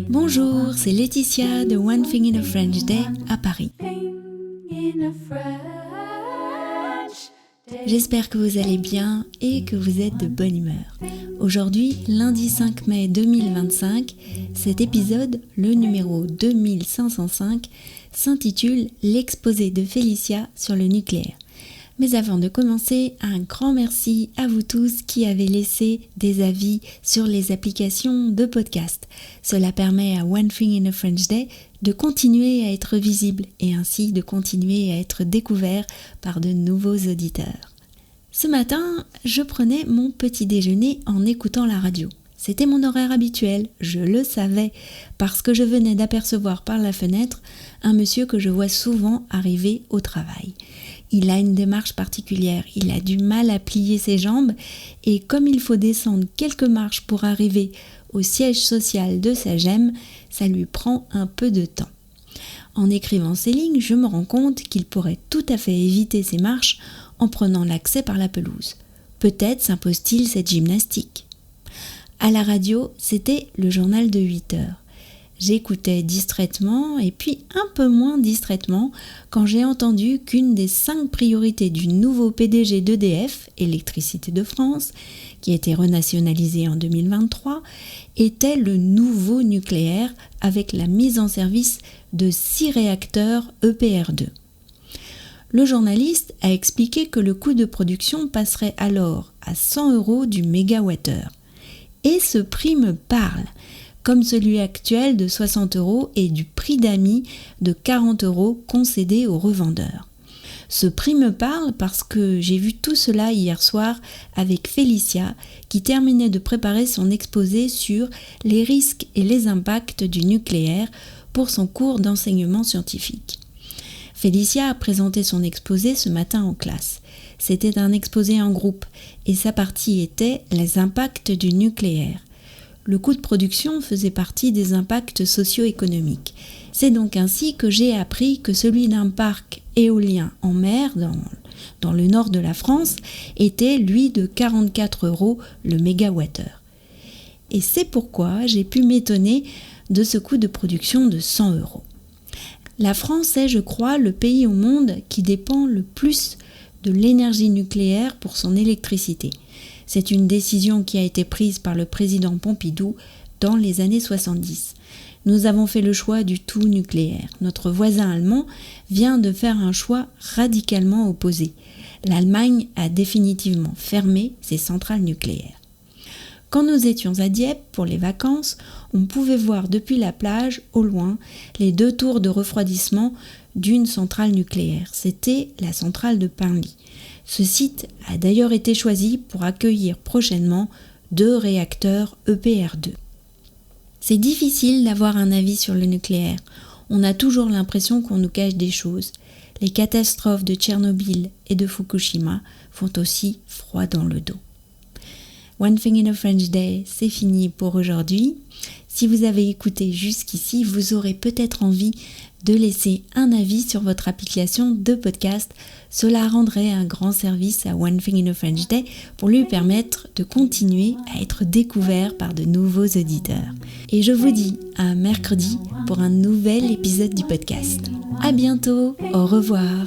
Bonjour, c'est Laetitia de One Thing in a French Day à Paris. J'espère que vous allez bien et que vous êtes de bonne humeur. Aujourd'hui, lundi 5 mai 2025, cet épisode, le numéro 2505, s'intitule « L'exposé de Félicia sur le nucléaire ». Mais avant de commencer, un grand merci à vous tous qui avez laissé des avis sur les applications de podcast. Cela permet à One Thing in a French Day de continuer à être visible et ainsi de continuer à être découvert par de nouveaux auditeurs. Ce matin, je prenais mon petit déjeuner en écoutant la radio. C'était mon horaire habituel, je le savais, parce que je venais d'apercevoir par la fenêtre un monsieur que je vois souvent arriver au travail. Il a une démarche particulière, il a du mal à plier ses jambes et comme il faut descendre quelques marches pour arriver au siège social de sa gemme, ça lui prend un peu de temps. En écrivant ces lignes, je me rends compte qu'il pourrait tout à fait éviter ces marches en prenant l'accès par la pelouse. Peut-être s'impose-t-il cette gymnastique. À la radio, c'était le journal de 8 heures. J'écoutais distraitement et puis un peu moins distraitement quand j'ai entendu qu'une des 5 priorités du nouveau PDG d'EDF, Électricité de France, qui a été renationalisé en 2023, était le nouveau nucléaire avec la mise en service de 6 réacteurs EPR2. Le journaliste a expliqué que le coût de production passerait alors à 100 € du mégawattheure. Et ce prix me parle, comme celui actuel de 60 € et du prix d'amis de 40 € concédé aux revendeurs. Ce prix me parle parce que j'ai vu tout cela hier soir avec Félicia qui terminait de préparer son exposé sur les risques et les impacts du nucléaire pour son cours d'enseignement scientifique. Félicia a présenté son exposé ce matin en classe. C'était un exposé en groupe et sa partie était les impacts du nucléaire. Le coût de production faisait partie des impacts socio-économiques. C'est donc ainsi que j'ai appris que celui d'un parc éolien en mer dans le nord de la France était, lui, de 44 € le mégawattheure. Et c'est pourquoi j'ai pu m'étonner de ce coût de production de 100 €. La France est, je crois, le pays au monde qui dépend le plus de l'énergie nucléaire pour son électricité. C'est une décision qui a été prise par le président Pompidou dans les années 70. Nous avons fait le choix du tout nucléaire. Notre voisin allemand vient de faire un choix radicalement opposé. L'Allemagne a définitivement fermé ses centrales nucléaires. Quand nous étions à Dieppe pour les vacances, on pouvait voir depuis la plage, au loin, les 2 tours de refroidissement d'une centrale nucléaire. C'était la centrale de Penly. Ce site a d'ailleurs été choisi pour accueillir prochainement 2 réacteurs EPR2. C'est difficile d'avoir un avis sur le nucléaire. On a toujours l'impression qu'on nous cache des choses. Les catastrophes de Tchernobyl et de Fukushima font aussi froid dans le dos. One Thing in a French Day, c'est fini pour aujourd'hui. Si vous avez écouté jusqu'ici, vous aurez peut-être envie de laisser un avis sur votre application de podcast. Cela rendrait un grand service à One Thing in a French Day pour lui permettre de continuer à être découvert par de nouveaux auditeurs. Et je vous dis à mercredi pour un nouvel épisode du podcast. À bientôt, au revoir.